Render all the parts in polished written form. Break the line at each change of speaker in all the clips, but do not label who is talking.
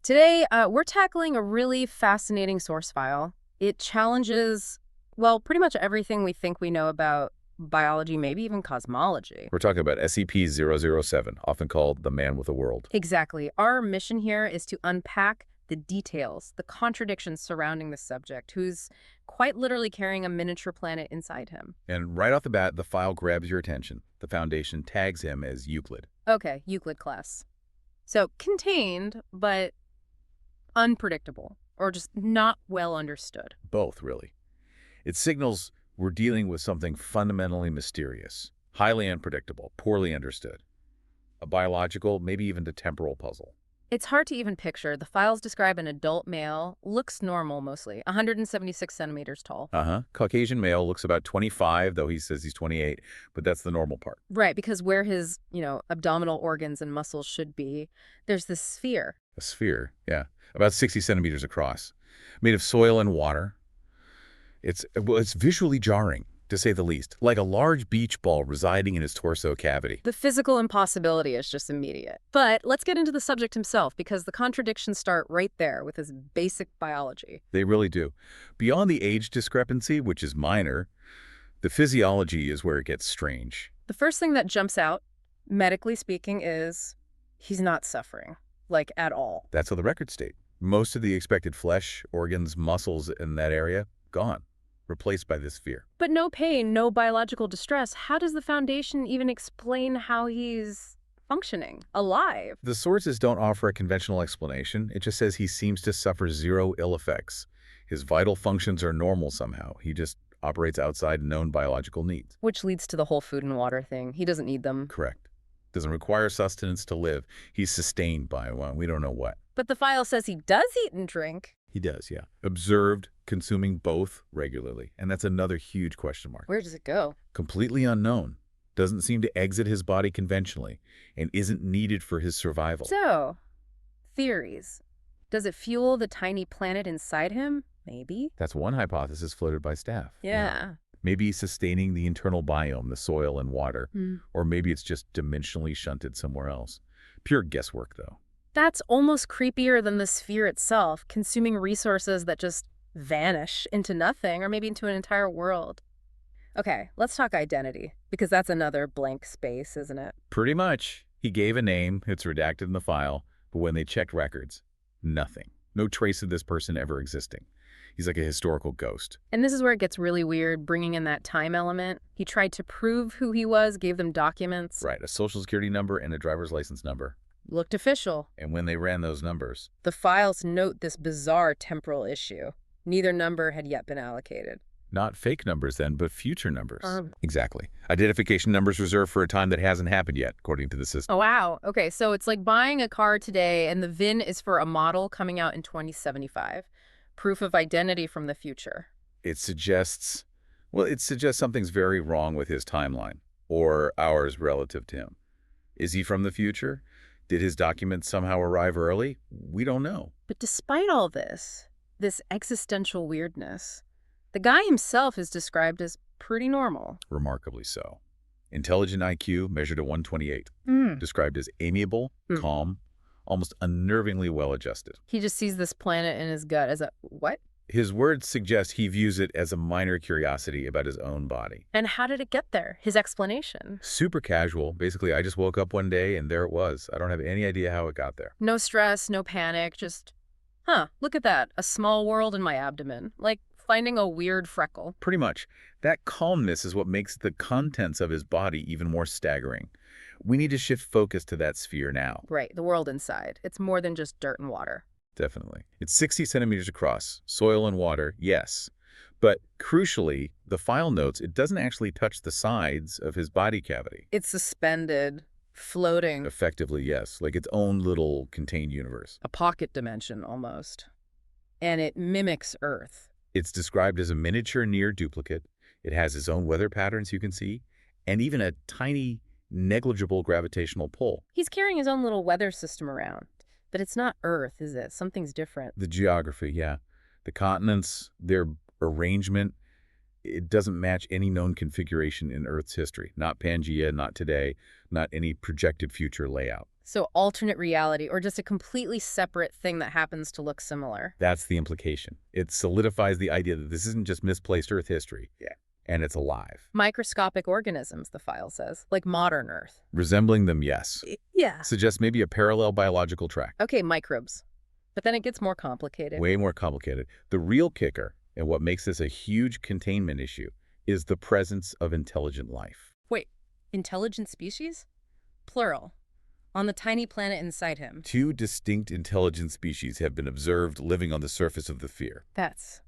Today, we're tackling a really fascinating source file. It challenges, well, pretty much everything we think we know about biology, maybe even cosmology.
We're talking about SCP-007, often called the Man with a World.
Exactly. Our mission here is to unpack the details, the contradictions surrounding the subject, who's quite literally carrying a miniature planet inside him.
And right off the bat, the file grabs your attention. The Foundation tags him as Euclid.
Okay, Euclid class. So contained, but unpredictable, or just not well understood.
Both, really. It signals we're dealing with something fundamentally mysterious, highly unpredictable, poorly understood. A biological, maybe even a temporal puzzle.
It's hard to even picture. The files describe an adult male, looks normal mostly, 176 centimeters tall.
Caucasian male, looks about 25, though he says he's 28, but that's the normal part.
Right, because where his, abdominal organs and muscles should be, there's this sphere.
A sphere, yeah, about 60 centimeters across, made of soil and water. It's visually jarring, to say the least, like a large beach ball residing in his torso cavity.
The physical impossibility is just immediate. But let's get into the subject himself, because the contradictions start right there with his basic biology.
They really do. Beyond the age discrepancy, which is minor, the physiology is where it gets strange.
The first thing that jumps out, medically speaking, is he's not suffering, like at all.
That's how the records state. Most of the expected flesh, organs, muscles in that area, gone. Replaced by this sphere.
But no pain, no biological distress. How does the Foundation even explain how he's functioning, alive?
The sources don't offer a conventional explanation. It just says he seems to suffer zero ill effects. His vital functions are normal somehow. He just operates outside known biological needs.
Which leads to the whole food and water thing. He doesn't need them.
Correct. Doesn't require sustenance to live. He's sustained by, well, we don't know what.
But the file says he does eat and drink.
He does, yeah. Observed, consuming both regularly. And that's another huge question mark.
Where does it go?
Completely unknown. Doesn't seem to exit his body conventionally and isn't needed for his survival.
So, theories. Does it fuel the tiny planet inside him? Maybe.
That's one hypothesis floated by staff.
Yeah.
Maybe sustaining the internal biome, the soil and water. Or maybe it's just dimensionally shunted somewhere else. Pure guesswork, though.
That's almost creepier than the sphere itself, consuming resources that just vanish into nothing, or maybe into an entire world. Okay, let's talk identity, because that's another blank space, isn't it?
Pretty much. He gave a name, it's redacted in the file, but when they checked records, nothing. No trace of this person ever existing. He's like a historical ghost.
And this is where it gets really weird, bringing in that time element. He tried to prove who he was, gave them documents.
Right, a social security number and a driver's license number.
Looked official.
And when they ran those numbers,
the files note this bizarre temporal issue. Neither number had yet been allocated.
Not fake numbers then, but future numbers. Exactly. Identification numbers reserved for a time that hasn't happened yet, according to the system.
Oh, wow. Okay, so it's like buying a car today and the VIN is for a model coming out in 2075. Proof of identity from the future.
It suggests something's very wrong with his timeline, or ours relative to him. Is he from the future? Did his documents somehow arrive early? We don't know.
But despite all this existential weirdness, the guy himself is described as pretty normal.
Remarkably so. Intelligent IQ measured at 128. Described as amiable, calm, almost unnervingly well-adjusted.
He just sees this planet in his gut as a what?
His words suggest he views it as a minor curiosity about his own body.
And how did it get there? His explanation?
Super casual. Basically, I just woke up one day and there it was. I don't have any idea how it got there.
No stress, no panic, just, look at that. A small world in my abdomen. Like finding a weird freckle.
Pretty much. That calmness is what makes the contents of his body even more staggering. We need to shift focus to that sphere now.
Right, the world inside. It's more than just dirt and water.
Definitely. It's 60 centimeters across, soil and water, yes. But crucially, the file notes it doesn't actually touch the sides of his body cavity.
It's suspended, floating.
Effectively, yes, like its own little contained universe.
A pocket dimension, almost. And it mimics Earth.
It's described as a miniature near duplicate. It has its own weather patterns, you can see, and even a tiny, negligible gravitational pull.
He's carrying his own little weather system around. But it's not Earth, is it? Something's different.
The geography, yeah. The continents, their arrangement, it doesn't match any known configuration in Earth's history. Not Pangea, not today, not any projected future layout.
So alternate reality, or just a completely separate thing that happens to look similar.
That's the implication. It solidifies the idea that this isn't just misplaced Earth history. Yeah. And it's alive.
Microscopic organisms, the file says, like modern Earth.
Resembling them, yes.
Yeah.
Suggests maybe a parallel biological track.
Okay, microbes. But then it gets more complicated.
Way more complicated. The real kicker, and what makes this a huge containment issue, is the presence of intelligent life.
Wait, intelligent species? Plural. On the tiny planet inside him.
2 distinct intelligent species have been observed living on the surface of the sphere.
That's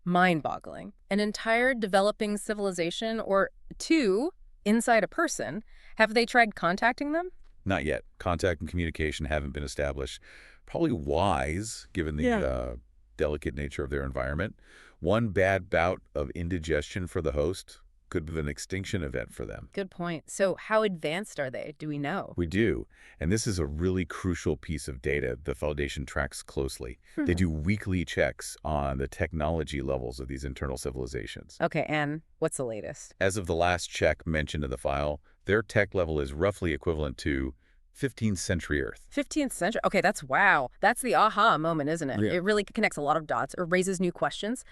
mind-boggling. An entire developing civilization, or 2, inside a person. Have they tried contacting them?
Not yet. Contact and communication haven't been established. Probably wise, given the delicate nature of their environment. One bad bout of indigestion for the host could be an extinction event for them.
Good point. So how advanced are they? Do we know?
We do. And this is a really crucial piece of data the Foundation tracks closely. They do weekly checks on the technology levels of these internal civilizations.
Okay, and what's the latest?
As of the last check mentioned in the file, their tech level is roughly equivalent to 15th century Earth.
15th century? Okay, that's wow. That's the aha moment, isn't it?
Yeah.
It really connects a lot of dots or raises new questions.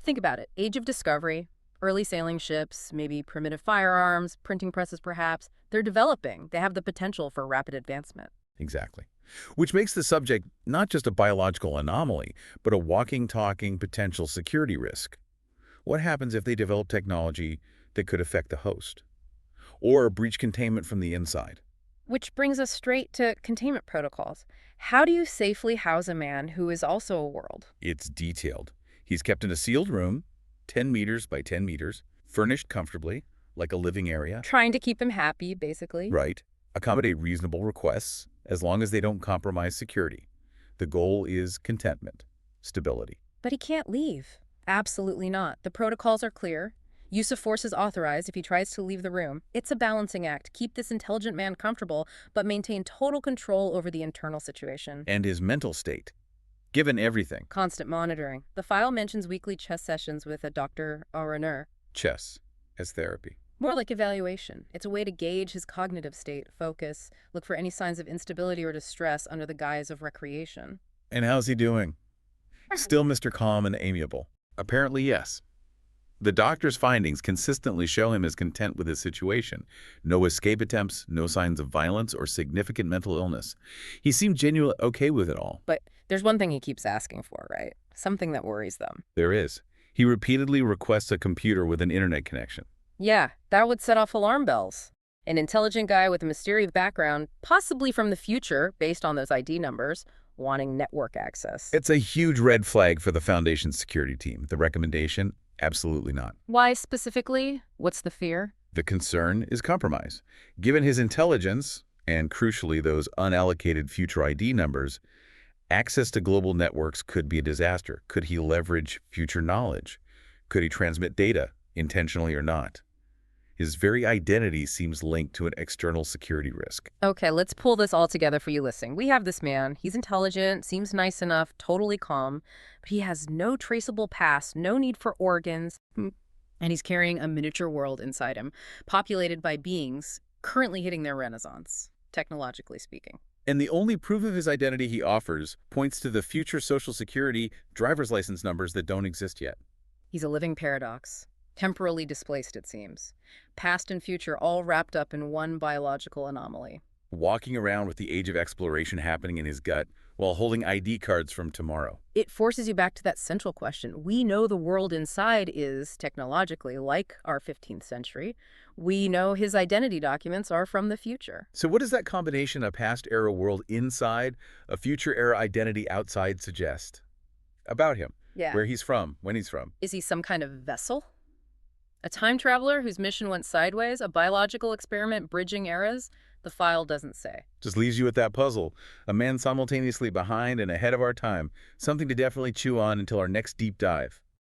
Think about it. Age of discovery, early sailing ships, maybe primitive firearms, printing presses perhaps. They're developing. They have the potential for rapid advancement.
Exactly. Which makes the subject not just a biological anomaly, but a walking, talking potential security risk. What happens if they develop technology that could affect the host? Or breach containment from the inside?
Which brings us straight to containment protocols. How do you safely house a man who is also a world?
It's detailed. He's kept in a sealed room, 10 meters by 10 meters, furnished comfortably, like a living area.
Trying to keep him happy, basically.
Right. Accommodate reasonable requests, as long as they don't compromise security. The goal is contentment, stability.
But he can't leave. Absolutely not. The protocols are clear. Use of force is authorized if he tries to leave the room. It's a balancing act. Keep this intelligent man comfortable, but maintain total control over the internal situation.
And his mental state, given everything.
Constant monitoring. The file mentions weekly chess sessions with a Dr. Aronner.
Chess as therapy.
More like evaluation. It's a way to gauge his cognitive state, focus, look for any signs of instability or distress under the guise of recreation.
And how's he doing? Still Mr. Calm and amiable? Apparently, yes. The doctor's findings consistently show him as content with his situation. No escape attempts, no signs of violence or significant mental illness. He seemed genuinely okay with it all.
But there's one thing he keeps asking for, right? Something that worries them.
There is. He repeatedly requests a computer with an internet connection.
Yeah, that would set off alarm bells. An intelligent guy with a mysterious background, possibly from the future, based on those ID numbers, wanting network access.
It's a huge red flag for the Foundation's security team. The recommendation? Absolutely not.
Why specifically? What's the fear?
The concern is compromise. Given his intelligence, and crucially those unallocated future ID numbers, access to global networks could be a disaster. Could he leverage future knowledge? Could he transmit data, intentionally or not? His very identity seems linked to an external security risk.
Okay, let's pull this all together for you listening. We have this man. He's intelligent, seems nice enough, totally calm, but he has no traceable past, no need for organs, and he's carrying a miniature world inside him, populated by beings currently hitting their renaissance, technologically speaking.
And the only proof of his identity he offers points to the future Social Security driver's license numbers that don't exist yet.
He's a living paradox. Temporally displaced, it seems. Past and future all wrapped up in one biological anomaly.
Walking around with the age of exploration happening in his gut while holding ID cards from tomorrow.
It forces you back to that central question. We know the world inside is, technologically, like our 15th century. We know his identity documents are from the future.
So what does that combination of past-era world inside, a future-era identity outside suggest? About him.
Yeah.
Where he's from, when he's from.
Is he some kind of vessel? A time traveler whose mission went sideways? A biological experiment bridging eras? The file doesn't say.
Just leaves you with that puzzle. A man simultaneously behind and ahead of our time. Something to definitely chew on until our next deep dive.